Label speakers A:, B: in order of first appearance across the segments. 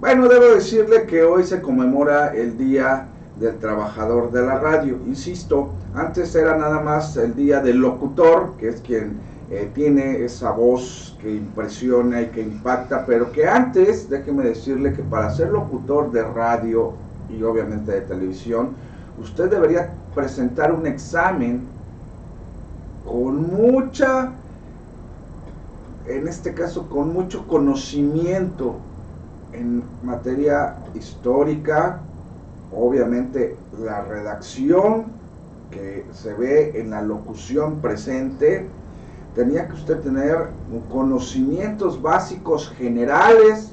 A: Bueno, debo decirle que hoy se conmemora el Día del Trabajador de la Radio. Insisto, antes era nada más el Día del Locutor, que es quien tiene esa voz que impresiona y que impacta, pero que antes, déjeme decirle que para ser locutor de radio y obviamente de televisión, usted debería presentar un examen con mucha, en este caso, con mucho conocimiento en materia histórica, obviamente la redacción que se ve en la locución presente. Tenía que usted tener conocimientos básicos generales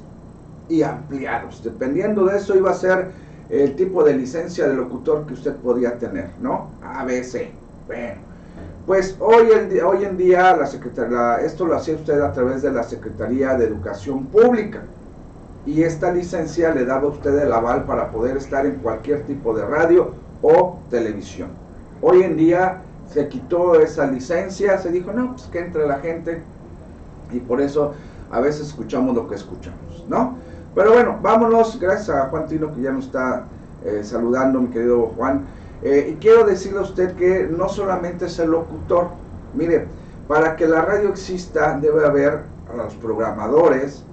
A: y ampliados. Dependiendo de eso iba a ser el tipo de licencia de locutor que usted podía tener, ¿no? ABC. Bueno, pues hoy en día esto lo hacía usted a través de la Secretaría de Educación Pública. Y esta licencia le daba a usted el aval para poder estar en cualquier tipo de radio o televisión. Hoy en día se quitó esa licencia, se dijo, no, pues que entre la gente, y por eso a veces escuchamos lo que escuchamos, ¿no? Pero bueno, vámonos, gracias a Juan Tino que ya nos está saludando, mi querido Juan, y quiero decirle a usted que no solamente es el locutor, mire, para que la radio exista debe haber a los programadores,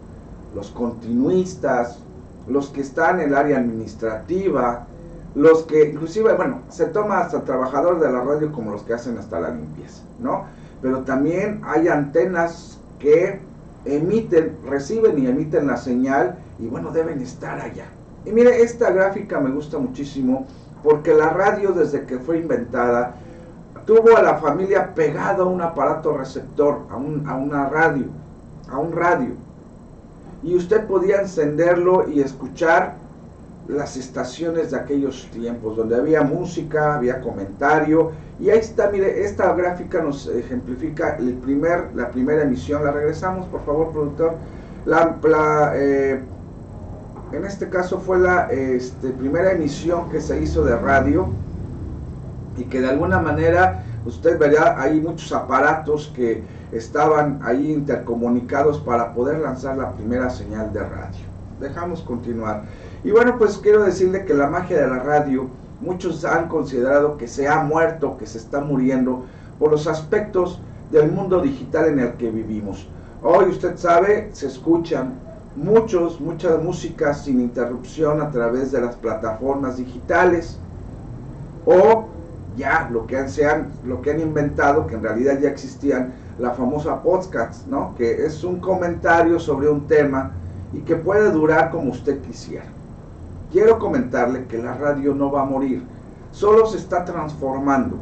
A: los continuistas, los que están en el área administrativa, los que inclusive, bueno, se toma hasta trabajador de la radio como los que hacen hasta la limpieza, ¿no? Pero también hay antenas que reciben y emiten la señal y bueno, deben estar allá. Y mire, esta gráfica me gusta muchísimo porque la radio desde que fue inventada tuvo a la familia pegado a un aparato receptor, a un radio. Y usted podía encenderlo y escuchar las estaciones de aquellos tiempos, donde había música, había comentario, y ahí está, mire, esta gráfica nos ejemplifica la primera emisión. La regresamos, por favor, productor. En este caso fue la primera emisión que se hizo de radio, y que de alguna manera usted verá ahí muchos aparatos que estaban ahí intercomunicados para poder lanzar la primera señal de radio. Dejamos continuar. Y bueno, pues quiero decirle que la magia de la radio, muchos han considerado que se ha muerto, que se está muriendo, por los aspectos del mundo digital en el que vivimos. Hoy usted sabe, se escuchan muchas músicas sin interrupción a través de las plataformas digitales, o ya lo que han inventado, que en realidad ya existían, la famosa podcast, ¿no? Que es un comentario sobre un tema y que puede durar como usted quisiera. Quiero comentarle que la radio no va a morir, solo se está transformando.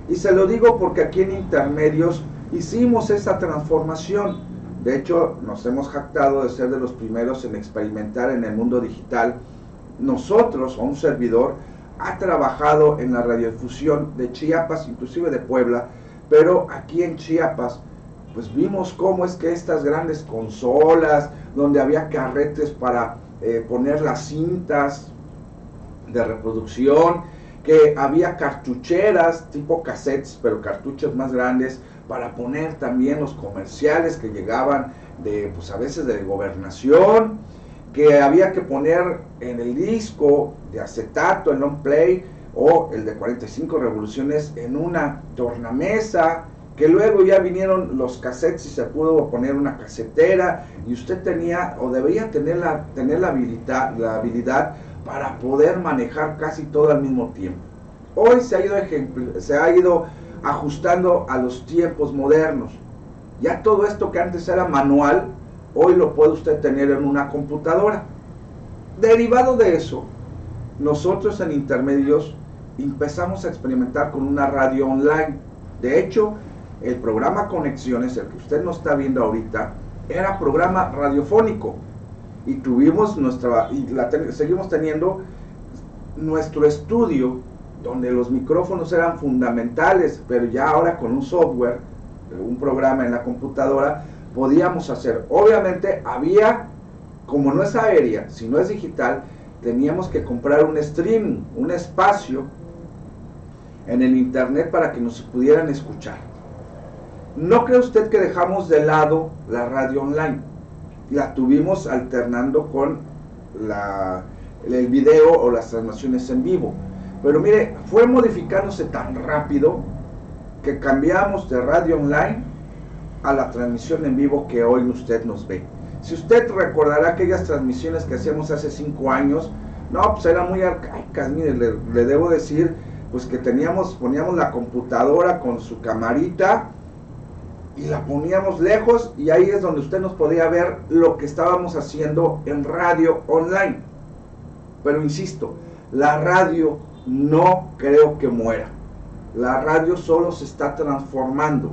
A: Y se lo digo porque aquí en Intermedios hicimos esa transformación. De hecho, nos hemos jactado de ser de los primeros en experimentar en el mundo digital. Nosotros, o un servidor, ha trabajado en la radiodifusión de Chiapas, inclusive de Puebla, pero aquí en Chiapas, pues vimos cómo es que estas grandes consolas, donde había carretes para poner las cintas de reproducción, que había cartucheras tipo cassettes, pero cartuchos más grandes, para poner también los comerciales que llegaban pues a veces de Gobernación, que había que poner en el disco de acetato, el long play, o el de 45 revoluciones en una tornamesa, que luego ya vinieron los cassettes y se pudo poner una casetera, y usted tenía o debía tener la habilidad para poder manejar casi todo al mismo tiempo. Hoy se ha ido ajustando a los tiempos modernos. Ya todo esto que antes era manual, hoy lo puede usted tener en una computadora. Derivado de eso, nosotros en Intermedios empezamos a experimentar con una radio online. De hecho, el programa Conexiones, el que usted no está viendo ahorita, era programa radiofónico, y tuvimos seguimos teniendo nuestro estudio, donde los micrófonos eran fundamentales, pero ya ahora con un software, un programa en la computadora, podíamos hacer. Obviamente había, como no es aérea, sino es digital, teníamos que comprar un streaming, un espacio en el internet para que nos pudieran escuchar. ¿No cree usted que dejamos de lado la radio online? La tuvimos alternando con el video o las transmisiones en vivo. Pero mire, fue modificándose tan rápido que cambiamos de radio online a la transmisión en vivo que hoy usted nos ve. Si usted recordará aquellas transmisiones que hacíamos hace 5 años, no, pues eran muy arcaicas. Mire, le debo decir, pues que poníamos la computadora con su camarita y la poníamos lejos, y ahí es donde usted nos podía ver lo que estábamos haciendo en radio online. Pero insisto, la radio no creo que muera. La radio solo se está transformando.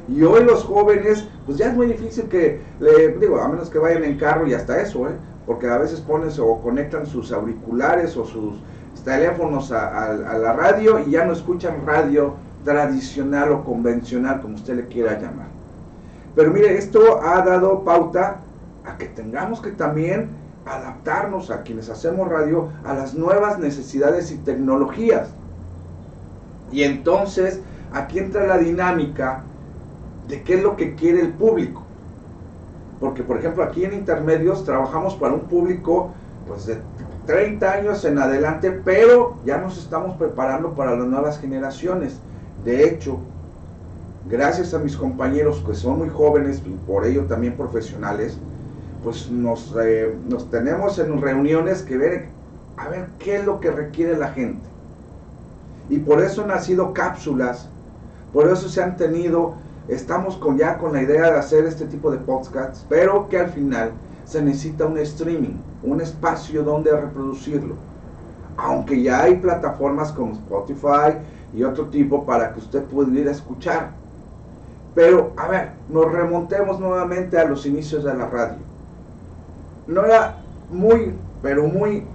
A: Y hoy los jóvenes, pues ya es muy difícil que, a menos que vayan en carro, y hasta eso, porque a veces ponen o conectan sus auriculares o sus teléfonos a la radio y ya no escuchan radio tradicional o convencional, como usted le quiera llamar. Pero mire, esto ha dado pauta a que tengamos que también adaptarnos, a quienes hacemos radio, a las nuevas necesidades y tecnologías. Y entonces aquí entra la dinámica de qué es lo que quiere el público. Porque, por ejemplo, aquí en Intermedios trabajamos para un público pues de 30 años en adelante, pero ya nos estamos preparando para las nuevas generaciones. De hecho, gracias a mis compañeros que son muy jóvenes y por ello también profesionales, pues nos tenemos en reuniones que ver, a ver qué es lo que requiere la gente. Y por eso han nacido cápsulas, por eso se han tenido, estamos ya con la idea de hacer este tipo de podcasts, pero que al final se necesita un streaming, un espacio donde reproducirlo. Aunque ya hay plataformas como Spotify y otro tipo para que usted pueda ir a escuchar. Pero, a ver, nos remontemos nuevamente a los inicios de la radio. No era muy, pero muy,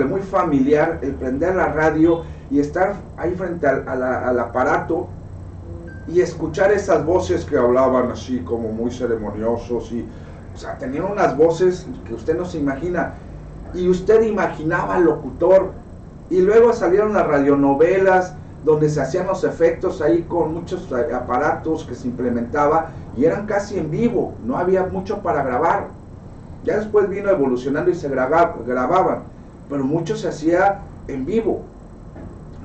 A: muy familiar el prender la radio y estar ahí frente al aparato y escuchar esas voces que hablaban así como muy ceremoniosos y, o sea, tenían unas voces que usted no se imagina, y usted imaginaba al locutor, y luego salieron las radionovelas donde se hacían los efectos ahí con muchos aparatos que se implementaba y eran casi en vivo, no había mucho para grabar. Ya después vino evolucionando y se grababan, pero mucho se hacía en vivo.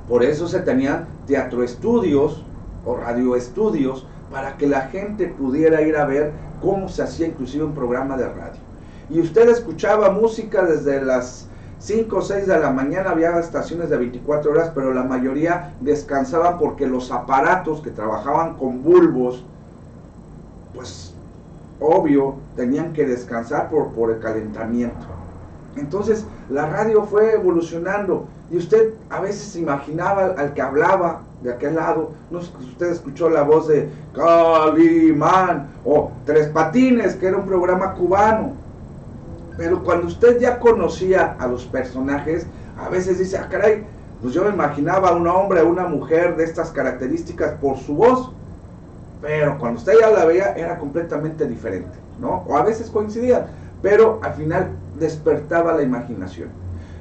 A: Por eso se tenían teatroestudios o radioestudios para que la gente pudiera ir a ver cómo se hacía inclusive un programa de radio. Y usted escuchaba música desde las 5 o 6 de la mañana, había estaciones de 24 horas, pero la mayoría descansaban porque los aparatos que trabajaban con bulbos, pues obvio, tenían que descansar por el calentamiento. Entonces la radio fue evolucionando y usted a veces imaginaba al que hablaba de aquel lado. No sé si usted escuchó la voz de Calimán o Tres Patines, que era un programa cubano. Pero cuando usted ya conocía a los personajes, a veces dice, ah caray, pues yo me imaginaba a un hombre o una mujer de estas características por su voz. Pero cuando usted ya la veía era completamente diferente, ¿no? O a veces coincidían, pero al final despertaba la imaginación.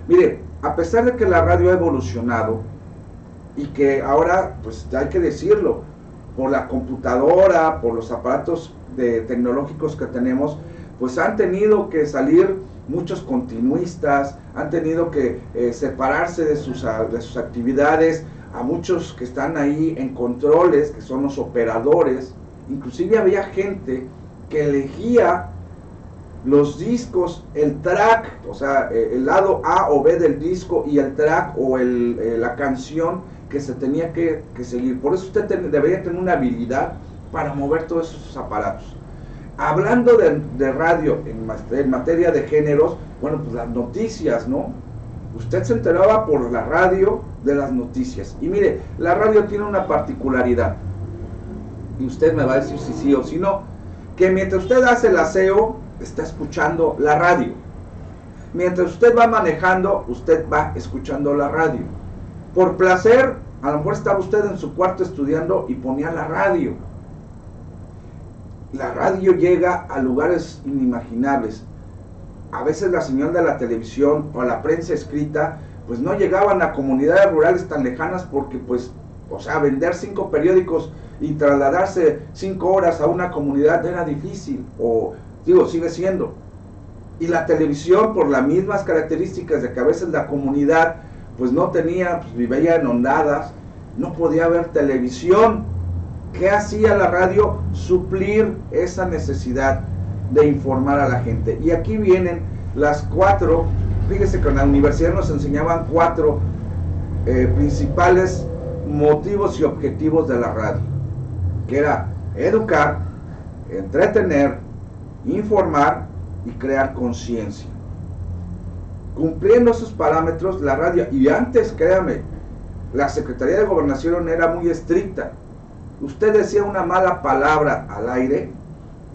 A: Mire, a pesar de que la radio ha evolucionado y que ahora, pues hay que decirlo, por la computadora, por los aparatos tecnológicos que tenemos, pues han tenido que salir muchos continuistas, han tenido que separarse de sus actividades, a muchos que están ahí en controles, que son los operadores. Inclusive había gente que elegía los discos, el track, o sea, el lado A o B del disco y el track o la canción que se tenía que seguir. Por eso usted debería tener una habilidad para mover todos esos aparatos. Hablando de radio en materia de géneros, bueno, pues las noticias, ¿no? Usted se enteraba por la radio de las noticias. Y mire, la radio tiene una particularidad, y usted me va a decir si sí o si no, que mientras usted hace el aseo, está escuchando la radio. Mientras usted va manejando, usted va escuchando la radio. Por placer, a lo mejor estaba usted en su cuarto estudiando y ponía la radio. La radio llega a lugares inimaginables. A veces la señal de la televisión o la prensa escrita, pues no llegaban a comunidades rurales tan lejanas porque, pues, o sea, vender 5 periódicos y trasladarse 5 horas a una comunidad era difícil, o digo, sigue siendo. Y la televisión, por las mismas características de que a veces la comunidad pues no tenía, pues vivía inundadas, no podía ver televisión. ¿Qué hacía la radio? Suplir esa necesidad de informar a la gente. Y aquí vienen las 4, fíjese que en la universidad nos enseñaban 4 principales motivos y objetivos de la radio, que era educar, entretener, informar y crear conciencia. Cumpliendo esos parámetros, la radio, y antes, créame, la Secretaría de Gobernación era muy estricta. Usted decía una mala palabra al aire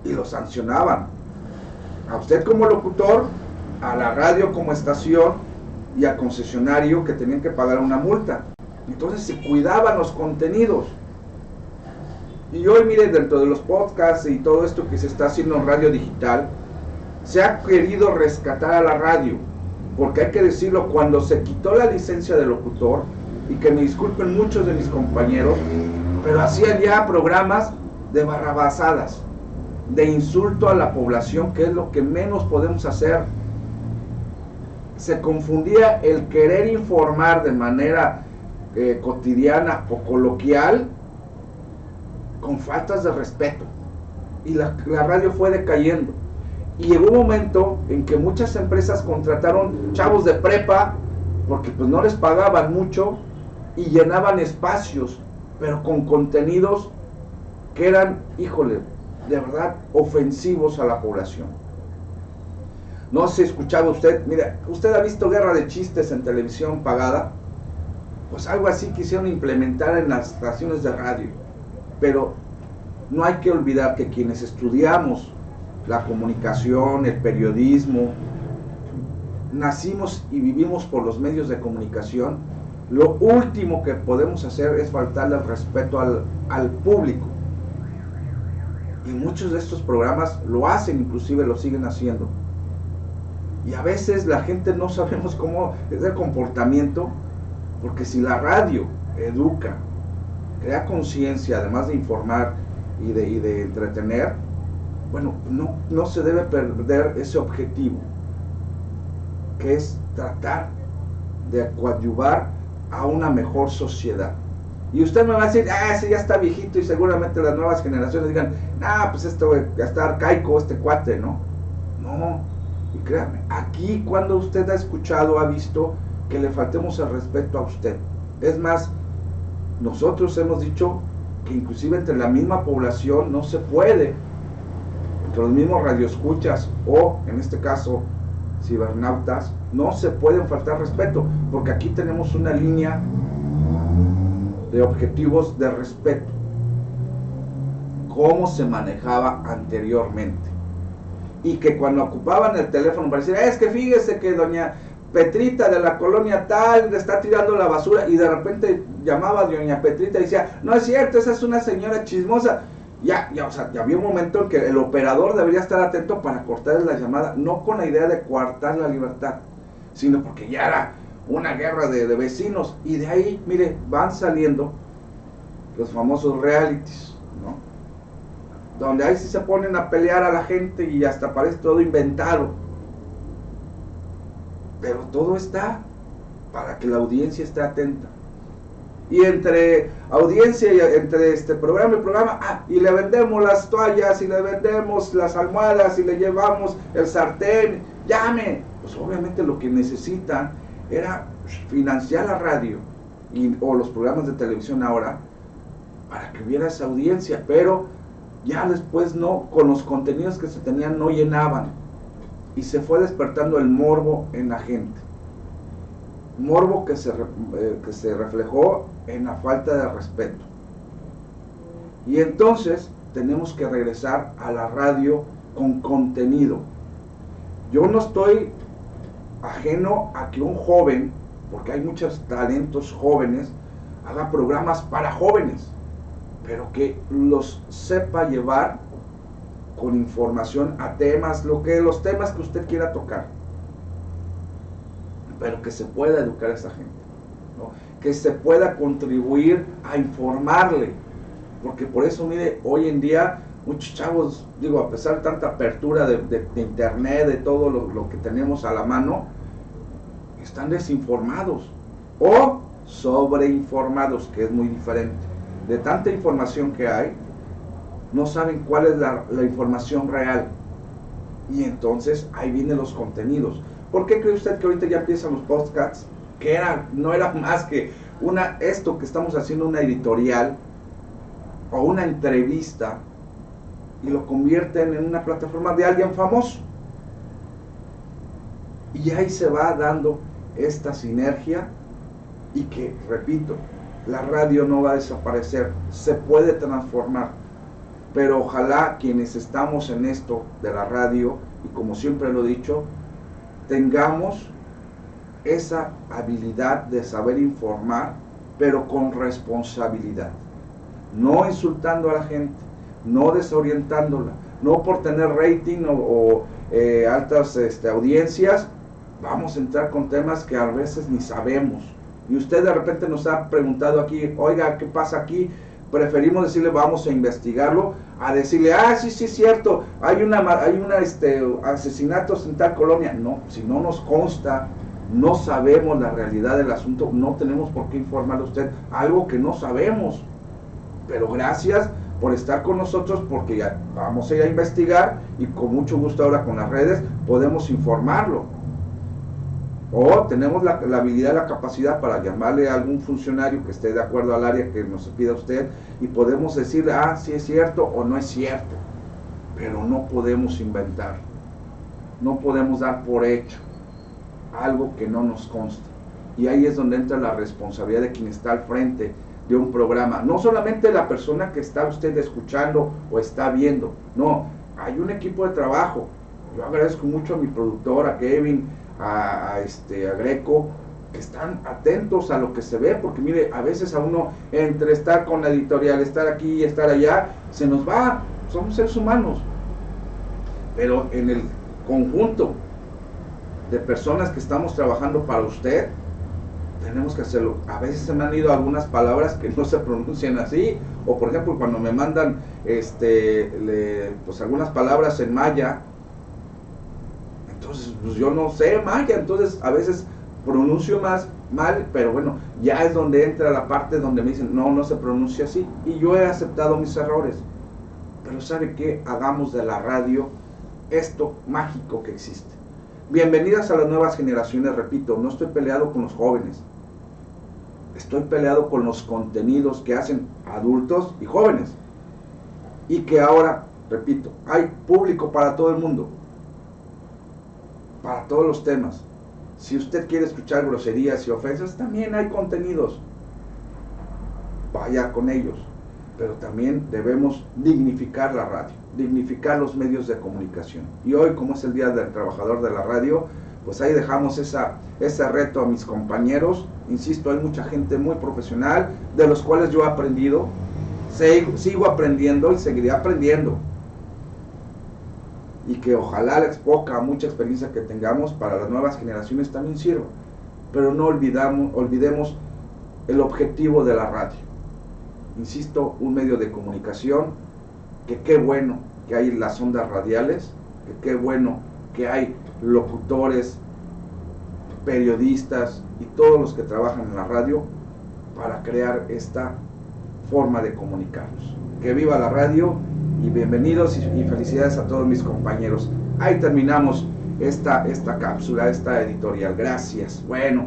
A: y lo sancionaban. A usted como locutor, a la radio como estación y al concesionario, que tenían que pagar una multa. Entonces se cuidaban los contenidos. Y hoy, mire, dentro de los podcasts y todo esto que se está haciendo en radio digital, se ha querido rescatar a la radio, porque hay que decirlo, cuando se quitó la licencia de locutor, y que me disculpen muchos de mis compañeros, pero hacían ya programas de barrabasadas, de insulto a la población, que es lo que menos podemos hacer. Se confundía el querer informar de manera cotidiana o coloquial con faltas de respeto, y la radio fue decayendo. Y llegó un momento en que muchas empresas contrataron chavos de prepa, porque pues no les pagaban mucho, y llenaban espacios, pero con contenidos que eran, híjole, de verdad ofensivos a la población. No se escuchaba usted, mira, usted ha visto Guerra de Chistes en televisión pagada, pues algo así quisieron implementar en las estaciones de radio. Pero no hay que olvidar que quienes estudiamos la comunicación, el periodismo, nacimos y vivimos por los medios de comunicación, lo último que podemos hacer es faltarle el respeto al público. Y muchos de estos programas lo hacen, inclusive lo siguen haciendo. Y a veces la gente no sabemos cómo es el comportamiento, porque si la radio educa, crea conciencia, además de informar y de entretener, bueno, no se debe perder ese objetivo, que es tratar de coadyuvar a una mejor sociedad. Y usted me va a decir, ese ya está viejito, y seguramente las nuevas generaciones digan, pues esto ya está arcaico, este cuate, ¿no? No, y créame, aquí cuando usted ha escuchado, ha visto que le faltemos el respeto a usted. Es más, nosotros hemos dicho que inclusive entre la misma población no se puede, entre los mismos radioescuchas o, en este caso, cibernautas, no se pueden faltar respeto, porque aquí tenemos una línea de objetivos de respeto, cómo se manejaba anteriormente, y que cuando ocupaban el teléfono para decir, es que fíjese que doña Petrita de la colonia tal le está tirando la basura, y de repente llamaba a doña Petrita y decía, no es cierto, esa es una señora chismosa. Ya había un momento en que el operador debería estar atento para cortar la llamada, no con la idea de coartar la libertad, sino porque ya era una guerra de vecinos. Y de ahí, mire, van saliendo los famosos realities, ¿no? Donde ahí sí se ponen a pelear a la gente y hasta parece todo inventado. Pero todo está para que la audiencia esté atenta. Y entre audiencia y entre programa y programa, y le vendemos las toallas, y le vendemos las almohadas, y le llevamos el sartén, llame. Pues obviamente lo que necesitan era financiar la radio o los programas de televisión ahora para que hubiera esa audiencia, pero ya después no, con los contenidos que se tenían no llenaban, y se fue despertando el morbo en la gente. Morbo que se reflejó en la falta de respeto. Y entonces tenemos que regresar a la radio con contenido. Yo no estoy ajeno a que un joven, porque hay muchos talentos jóvenes, haga programas para jóvenes, pero que los sepa llevar con información a temas, los temas que usted quiera tocar, pero que se pueda educar a esa gente, ¿no? Que se pueda contribuir a informarle, porque por eso, mire, hoy en día muchos chavos, digo, a pesar de tanta apertura de internet, de todo lo que tenemos a la mano, están desinformados o sobreinformados, que es muy diferente. De tanta información que hay, no saben cuál es la información real. Y entonces ahí vienen los contenidos. ¿Por qué cree usted que ahorita ya empiezan los podcasts? Que no era más que esto que estamos haciendo, una editorial o una entrevista, y lo convierten en una plataforma de alguien famoso. Y ahí se va dando esta sinergia, y que, repito, la radio no va a desaparecer, se puede transformar, pero ojalá quienes estamos en esto de la radio, y como siempre lo he dicho, tengamos esa habilidad de saber informar, pero con responsabilidad, no insultando a la gente, no desorientándola, no por tener rating o altas audiencias, vamos a entrar con temas que a veces ni sabemos. Y usted de repente nos ha preguntado aquí, oiga, ¿qué pasa aquí? Preferimos decirle, vamos a investigarlo, a decirle, sí, es cierto, hay asesinatos en tal colonia. No, si no nos consta, no sabemos la realidad del asunto, no tenemos por qué informarle a usted algo que no sabemos. Pero gracias por estar con nosotros, porque ya vamos a ir a investigar, y con mucho gusto ahora con las redes podemos informarlo. O tenemos la habilidad, la capacidad para llamarle a algún funcionario que esté de acuerdo al área que nos pida usted, y podemos decirle, sí es cierto o no es cierto. Pero no podemos inventar, no podemos dar por hecho algo que no nos consta. Y ahí es donde entra la responsabilidad de quien está al frente de un programa. No solamente la persona que está usted escuchando o está viendo, no, hay un equipo de trabajo. Yo agradezco mucho a mi productor, a Kevin, a Greco, que están atentos a lo que se ve, porque mire, a veces a uno, entre estar con la editorial, estar aquí y estar allá, se nos va, somos seres humanos. Pero en el conjunto de personas que estamos trabajando para usted, tenemos que hacerlo. A veces se me han ido algunas palabras que no se pronuncian así, o por ejemplo cuando me mandan pues algunas palabras en maya, entonces pues yo no sé maya, entonces a veces pronuncio mal, pero bueno, ya es donde entra la parte donde me dicen, no se pronuncia así, y yo he aceptado mis errores. Pero ¿sabe qué? Hagamos de la radio esto mágico que existe. Bienvenidas a las nuevas generaciones, repito, no estoy peleado con los jóvenes, estoy peleado con los contenidos que hacen adultos y jóvenes, y que ahora, repito, hay público para todo el mundo, para todos los temas. Si usted quiere escuchar groserías y ofensas, también hay contenidos, vaya con ellos. Pero también debemos dignificar la radio, dignificar los medios de comunicación. Y hoy, como es el Día del Trabajador de la Radio, pues ahí dejamos ese reto a mis compañeros. Insisto, hay mucha gente muy profesional, de los cuales yo he aprendido, sigo aprendiendo y seguiré aprendiendo. Y que ojalá la mucha experiencia que tengamos para las nuevas generaciones también sirva. Pero no olvidemos el objetivo de la radio. Insisto, un medio de comunicación, que qué bueno que hay las ondas radiales, que qué bueno que hay locutores, periodistas y todos los que trabajan en la radio para crear esta forma de comunicarnos. Que viva la radio, y bienvenidos y felicidades a todos mis compañeros. Ahí terminamos esta cápsula, esta editorial. Gracias. Bueno,